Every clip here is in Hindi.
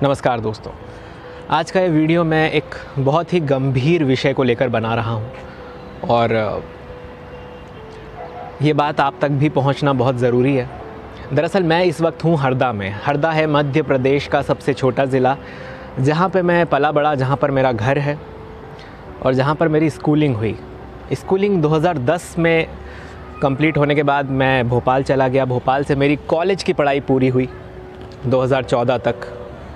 नमस्कार दोस्तों, आज का ये वीडियो मैं एक बहुत ही गंभीर विषय को लेकर बना रहा हूँ और ये बात आप तक भी पहुँचना बहुत ज़रूरी है। दरअसल मैं इस वक्त हूँ हरदा में। हरदा है मध्य प्रदेश का सबसे छोटा ज़िला, जहाँ पे मैं पला बड़ा, जहाँ पर मेरा घर है और जहाँ पर मेरी स्कूलिंग हुई। स्कूलिंग 2010 में कंप्लीट होने के बाद मैं भोपाल चला गया। भोपाल से मेरी कॉलेज की पढ़ाई पूरी हुई 2014 तक।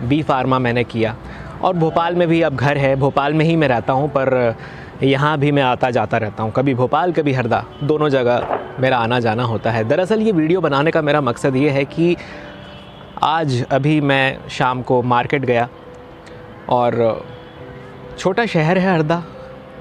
बी फार्मा मैंने किया और भोपाल में भी अब घर है, भोपाल में ही मैं रहता हूँ, पर यहाँ भी मैं आता जाता रहता हूँ, कभी भोपाल कभी हरदा, दोनों जगह मेरा आना जाना होता है। दरअसल ये वीडियो बनाने का मेरा मकसद ये है कि आज अभी मैं शाम को मार्केट गया और छोटा शहर है हरदा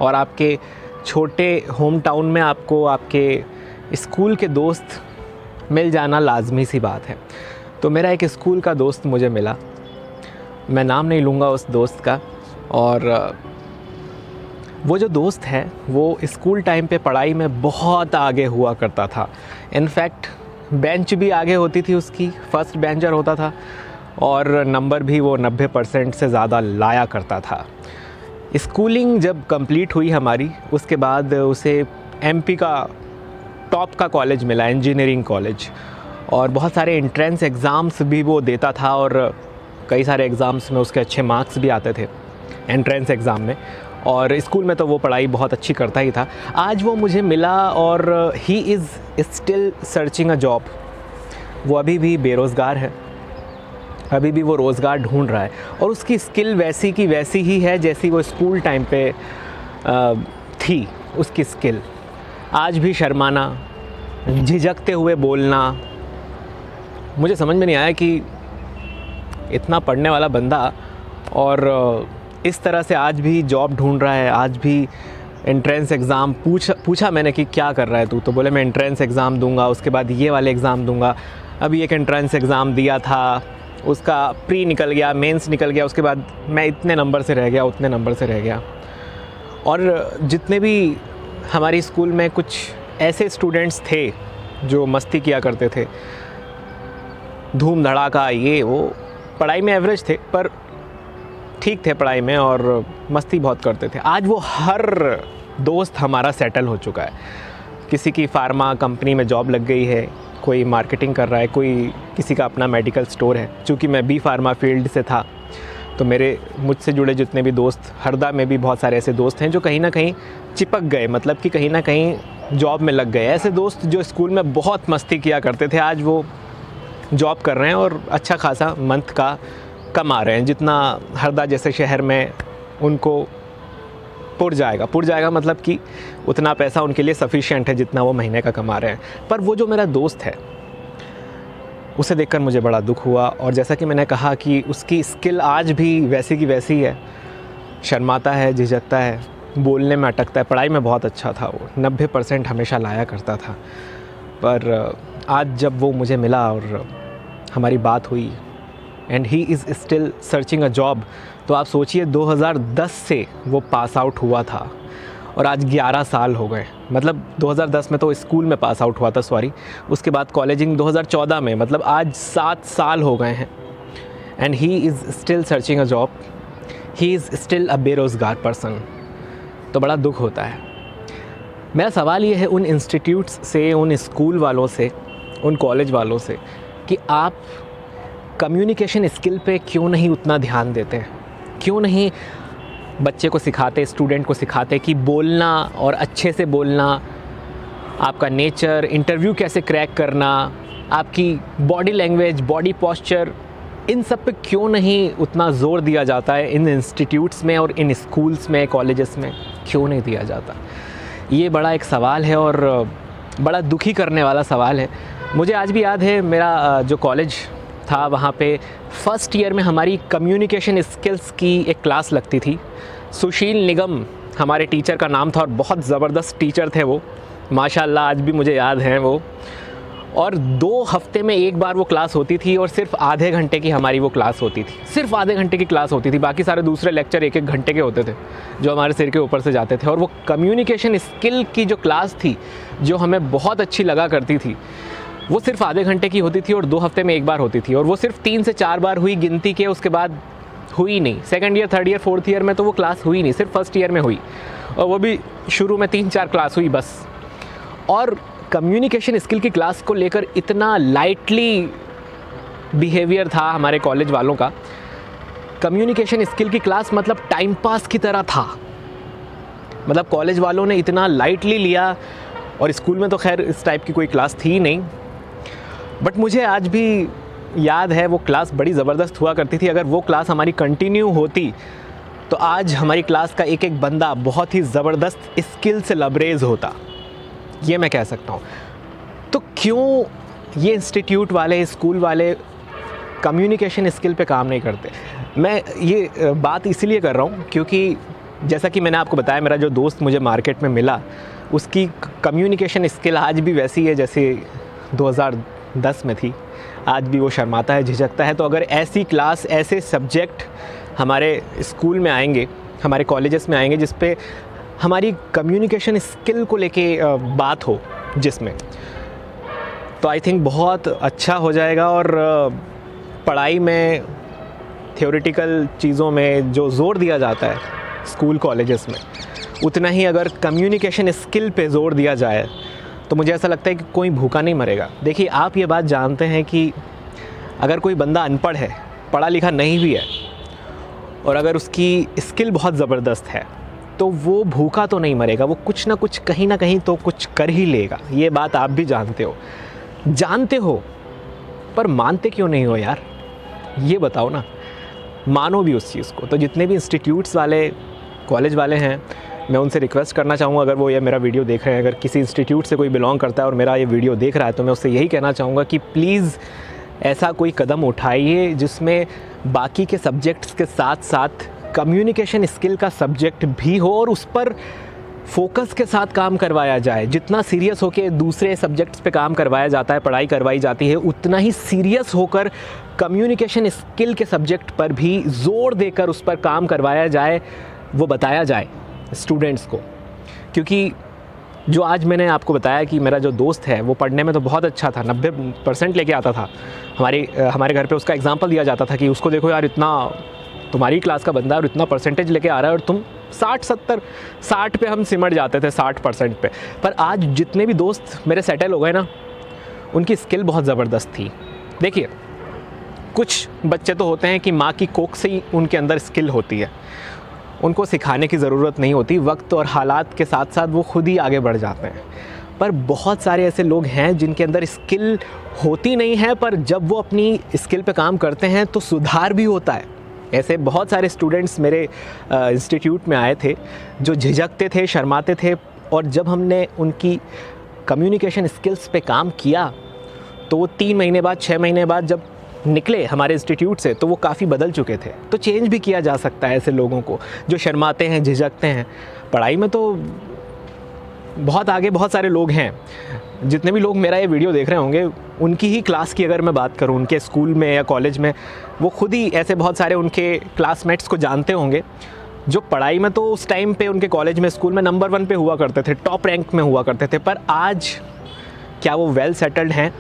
और आपके छोटे होम टाउन में आपको आपके स्कूल के दोस्त मिल जाना लाजमी सी बात है। तो मेरा एक स्कूल का दोस्त मुझे मिला, मैं नाम नहीं लूँगा उस दोस्त का, और वो जो दोस्त है वो स्कूल टाइम पे पढ़ाई में बहुत आगे हुआ करता था। इनफैक्ट बेंच भी आगे होती थी उसकी, फर्स्ट बेंचर होता था और नंबर भी वो 90% से ज़्यादा लाया करता था। स्कूलिंग जब कंप्लीट हुई हमारी, उसके बाद उसे एमपी का टॉप का कॉलेज मिला, इंजीनियरिंग कॉलेज, और बहुत सारे एंट्रेंस एग्ज़ाम्स भी वो देता था और कई सारे एग्ज़ाम्स में उसके अच्छे मार्क्स भी आते थे एंट्रेंस एग्ज़ाम में, और स्कूल में तो वो पढ़ाई बहुत अच्छी करता ही था। आज वो मुझे मिला और he is still searching a job. वो अभी भी बेरोज़गार है, अभी भी वो रोज़गार ढूंढ रहा है और उसकी स्किल वैसी की वैसी ही है जैसी वो स्कूल टाइम पे थी। उसकी स्किल आज भी शर्माना, झिझकते हुए बोलना। मुझे समझ में नहीं आया कि इतना पढ़ने वाला बंदा और इस तरह से आज भी जॉब ढूंढ रहा है। आज भी एंट्रेंस एग्ज़ाम पूछा मैंने कि क्या कर रहा है तू, तो बोले मैं एंट्रेंस एग्ज़ाम दूंगा, उसके बाद ये वाले एग्ज़ाम दूंगा। अभी एक एंट्रेंस एग्ज़ाम दिया था, उसका प्री निकल गया, मेंस निकल गया, उसके बाद मैं इतने नंबर से रह गया, उतने नंबर से रह गया। और जितने भी हमारी स्कूल में कुछ ऐसे स्टूडेंट्स थे जो मस्ती किया करते थे, धूम धड़ाका, ये वो, पढ़ाई में एवरेज थे पर ठीक थे पढ़ाई में और मस्ती बहुत करते थे, आज वो हर दोस्त हमारा सेटल हो चुका है। किसी की फार्मा कंपनी में जॉब लग गई है, कोई मार्केटिंग कर रहा है, कोई किसी का अपना मेडिकल स्टोर है। चूँकि मैं बी फार्मा फील्ड से था तो मेरे मुझसे जुड़े जितने भी दोस्त, हरदा में भी बहुत सारे ऐसे दोस्त हैं जो कहीं ना कहीं चिपक गए, मतलब कि कहीं ना कहीं जॉब में लग गए। ऐसे दोस्त जो स्कूल में बहुत मस्ती किया करते थे, आज वो जॉब कर रहे हैं और अच्छा खासा मंथ का कमा रहे हैं, जितना हरदा जैसे शहर में उनको पुर जाएगा मतलब कि उतना पैसा उनके लिए सफिशिएंट है जितना वो महीने का कमा रहे हैं। पर वो जो मेरा दोस्त है उसे देखकर मुझे बड़ा दुख हुआ, और जैसा कि मैंने कहा कि उसकी स्किल आज भी वैसी की वैसी है। शर्माता है, झिझकता है, बोलने में अटकता है। पढ़ाई में बहुत अच्छा था वो, 90% हमेशा लाया करता था। पर आज जब वो मुझे मिला और हमारी बात हुई and he is still searching a job, तो आप सोचिए 2010 से वो पास आउट हुआ था और आज 11 साल हो गए। मतलब 2010 में तो स्कूल में पास आउट हुआ था, सॉरी, उसके बाद कॉलेजिंग 2014 में, मतलब आज 7 साल हो गए हैं and he is still searching a job, he is still a बेरोज़गार पर्सन। तो बड़ा दुख होता है। मेरा सवाल ये है उन इंस्टीट्यूट्स से, उन स्कूल वालों से, उन कॉलेज वालों से कि आप कम्युनिकेशन स्किल पे क्यों नहीं उतना ध्यान देते हैं? क्यों नहीं बच्चे को सिखाते, स्टूडेंट को सिखाते कि बोलना और अच्छे से बोलना, आपका नेचर, इंटरव्यू कैसे क्रैक करना, आपकी बॉडी लैंग्वेज, बॉडी पोस्चर, इन सब पे क्यों नहीं उतना ज़ोर दिया जाता है इन इंस्टीट्यूट्स में और इन स्कूल्स में, कॉलेजेस में क्यों नहीं दिया जाता? ये बड़ा एक सवाल है और बड़ा दुखी करने वाला सवाल है। मुझे आज भी याद है, मेरा जो कॉलेज था वहाँ पे फर्स्ट ईयर में हमारी कम्युनिकेशन स्किल्स की एक क्लास लगती थी। सुशील निगम हमारे टीचर का नाम था और बहुत ज़बरदस्त टीचर थे वो, माशाल्लाह आज भी मुझे याद हैं वो। और 2 हफ्ते में एक बार वो क्लास होती थी और सिर्फ आधे घंटे की हमारी वो क्लास होती थी, सिर्फ आधे घंटे की क्लास होती थी। बाकी सारे दूसरे लेक्चर 1-1 घंटे के होते थे जो हमारे सिर के ऊपर से जाते थे। और वो कम्युनिकेशन स्किल की जो क्लास थी, जो हमें बहुत अच्छी लगा करती थी, वो सिर्फ आधे घंटे की होती थी और 2 हफ्ते में एक बार होती थी, और वो सिर्फ 3 से 4 बार हुई गिनती के, उसके बाद हुई नहीं। Second year, third year, fourth year में तो वो क्लास हुई नहीं, सिर्फ फर्स्ट ईयर में हुई, और वो भी शुरू में 3-4 क्लास हुई बस। और कम्युनिकेशन स्किल की क्लास को लेकर इतना लाइटली बिहेवियर था हमारे कॉलेज वालों का। कम्युनिकेशन स्किल की क्लास मतलब टाइम पास की तरह था, मतलब कॉलेज वालों ने इतना लाइटली लिया, और स्कूल में तो खैर इस टाइप की कोई क्लास थी ही नहीं। बट मुझे आज भी याद है वो क्लास बड़ी ज़बरदस्त हुआ करती थी। अगर वो क्लास हमारी कंटिन्यू होती तो आज हमारी क्लास का एक एक बंदा बहुत ही ज़बरदस्त स्किल से लबरेज होता, ये मैं कह सकता हूँ। तो क्यों ये इंस्टीट्यूट वाले, स्कूल वाले कम्युनिकेशन स्किल पे काम नहीं करते? मैं ये बात इसीलिए कर रहा हूँ क्योंकि जैसा कि मैंने आपको बताया, मेरा जो दोस्त मुझे मार्केट में मिला, उसकी कम्युनिकेशन स्किल आज भी वैसी है जैसे 2010 में थी। आज भी वो शर्माता है, झिझकता है। तो अगर ऐसी क्लास, ऐसे सब्जेक्ट हमारे स्कूल में आएंगे, हमारे कॉलेजेस में आएंगे, जिस पे हमारी कम्युनिकेशन स्किल को लेके बात हो जिसमें, तो आई थिंक बहुत अच्छा हो जाएगा। और पढ़ाई में, थ्योरेटिकल चीज़ों में जो ज़ोर दिया जाता है स्कूल कॉलेजेस में, उतना ही अगर कम्युनिकेशन स्किल पे ज़ोर दिया जाए तो मुझे ऐसा लगता है कि कोई भूखा नहीं मरेगा। देखिए, आप ये बात जानते हैं कि अगर कोई बंदा अनपढ़ है, पढ़ा लिखा नहीं भी है, और अगर उसकी स्किल बहुत ज़बरदस्त है, तो वो भूखा तो नहीं मरेगा, वो कुछ ना कुछ, कहीं ना कहीं तो कुछ कर ही लेगा। ये बात आप भी जानते हो, पर मानते क्यों नहीं हो यार? ये बताओ ना, मानो भी उस चीज़ को। तो जितने भी इंस्टीट्यूट्स वाले, कॉलेज वाले हैं, मैं उनसे रिक्वेस्ट करना चाहूँगा, अगर वो ये मेरा वीडियो देख रहे हैं, अगर किसी इंस्टीट्यूट से कोई बिलोंग करता है और मेरा ये वीडियो देख रहा है, तो मैं उससे यही कहना चाहूँगा कि प्लीज़ ऐसा कोई कदम उठाइए जिसमें बाकी के सब्जेक्ट्स के साथ साथ कम्युनिकेशन स्किल का सब्जेक्ट भी हो, और उस पर फोकस के साथ काम करवाया जाए। जितना सीरियस होकर दूसरे सब्जेक्ट्स पे काम करवाया जाता है, पढ़ाई करवाई जाती है, उतना ही सीरियस होकर कम्युनिकेशन स्किल के सब्जेक्ट पर भी ज़ोर देकर उस पर काम करवाया जाए, वो बताया जाए स्टूडेंट्स को। क्योंकि जो आज मैंने आपको बताया कि मेरा जो दोस्त है वो पढ़ने में तो बहुत अच्छा था, 90% लेके आता था। हमारे घर पे उसका एग्जांपल दिया जाता था कि उसको देखो यार, इतना तुम्हारी क्लास का बंदा है और इतना परसेंटेज लेके आ रहा है, और तुम 60 पे हम सिमट जाते थे, 60% पे। पर आज जितने भी दोस्त मेरे सेटल हो गए ना, उनकी स्किल बहुत ज़बरदस्त थी। देखिए, कुछ बच्चे तो होते हैं कि माँ की कोख से ही उनके अंदर स्किल होती है, उनको सिखाने की ज़रूरत नहीं होती, वक्त और हालात के साथ साथ वो खुद ही आगे बढ़ जाते हैं। पर बहुत सारे ऐसे लोग हैं जिनके अंदर स्किल होती नहीं है, पर जब वो अपनी स्किल पे काम करते हैं तो सुधार भी होता है। ऐसे बहुत सारे स्टूडेंट्स मेरे इंस्टीट्यूट में आए थे जो झिझकते थे, शर्माते थे, और जब हमने उनकी कम्युनिकेशन स्किल्स पे काम किया तो वो 3 महीने बाद, 6 महीने बाद जब निकले हमारे इंस्टीट्यूट से, तो वो काफ़ी बदल चुके थे। तो चेंज भी किया जा सकता है ऐसे लोगों को जो शर्माते हैं, झिझकते हैं। पढ़ाई में तो बहुत आगे बहुत सारे लोग हैं। जितने भी लोग मेरा ये वीडियो देख रहे होंगे, उनकी ही क्लास की अगर मैं बात करूं, उनके स्कूल में या कॉलेज में, वो खुद ही ऐसे बहुत सारे उनके क्लासमेट्स को जानते होंगे जो पढ़ाई में तो उस टाइम पे उनके कॉलेज में, स्कूल में नंबर 1 पे हुआ करते थे, टॉप रैंक में हुआ करते थे। पर आज क्या वो वेल सेटल्ड हैं?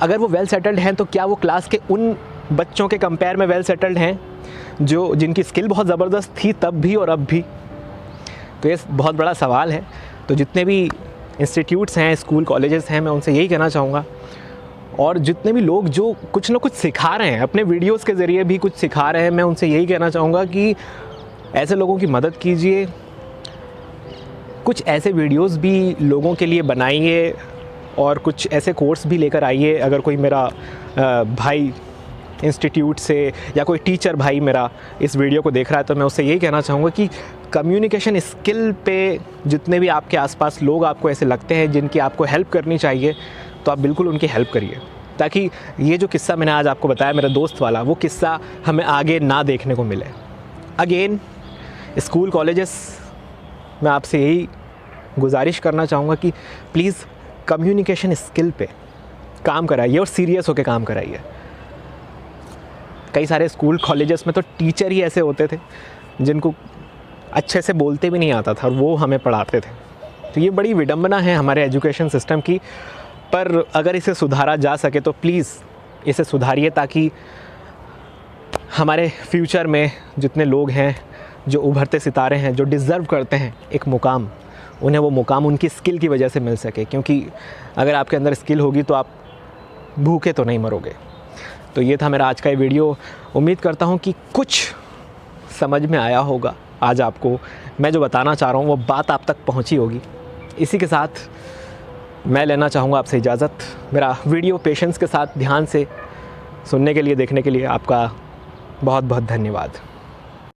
अगर वो वेल सेटल्ड हैं तो क्या वो क्लास के उन बच्चों के कंपेयर में वेल सेटल्ड हैं जिनकी स्किल बहुत ज़बरदस्त थी तब भी और अब भी? तो ये बहुत बड़ा सवाल है। तो जितने भी इंस्टीट्यूट्स हैं, स्कूल कॉलेजेस हैं, मैं उनसे यही कहना चाहूँगा, और जितने भी लोग जो कुछ ना कुछ सिखा रहे हैं, अपने वीडियोस के ज़रिए भी कुछ सिखा रहे हैं, मैं उनसे यही कहना चाहूँगा कि ऐसे लोगों की मदद कीजिए। कुछ ऐसे वीडियोस भी लोगों के लिए बनाइए और कुछ ऐसे कोर्स भी लेकर आइए। अगर कोई मेरा भाई इंस्टीट्यूट से या कोई टीचर भाई मेरा इस वीडियो को देख रहा है, तो मैं उससे यही कहना चाहूँगा कि कम्युनिकेशन स्किल पे जितने भी आपके आसपास लोग आपको ऐसे लगते हैं जिनकी आपको हेल्प करनी चाहिए, तो आप बिल्कुल उनकी हेल्प करिए, ताकि ये जो किस्सा मैंने आज आपको बताया मेरा दोस्त वाला, वो किस्सा हमें आगे ना देखने को मिले। अगेन, स्कूल कॉलेजेस मैं आपसे यही गुजारिश करना चाहूँगा कि प्लीज़ कम्युनिकेशन स्किल पे काम कराइए और सीरियस होकर काम कराइए। कई सारे स्कूल कॉलेजेस में तो टीचर ही ऐसे होते थे जिनको अच्छे से बोलते भी नहीं आता था और वो हमें पढ़ाते थे। तो ये बड़ी विडंबना है हमारे एजुकेशन सिस्टम की। पर अगर इसे सुधारा जा सके तो प्लीज़ इसे सुधारिए, ताकि हमारे फ्यूचर में जितने लोग हैं, जो उभरते सितारे हैं, जो डिज़र्व करते हैं एक मुकाम, उन्हें वो मुकाम उनकी स्किल की वजह से मिल सके। क्योंकि अगर आपके अंदर स्किल होगी तो आप भूखे तो नहीं मरोगे। तो ये था मेरा आज का ये वीडियो। उम्मीद करता हूँ कि कुछ समझ में आया होगा आज आपको। मैं जो बताना चाह रहा हूँ वो बात आप तक पहुँची होगी। इसी के साथ मैं लेना चाहूँगा आपसे इजाज़त। मेरा वीडियो पेशेंस के साथ ध्यान से सुनने के लिए, देखने के लिए आपका बहुत बहुत धन्यवाद।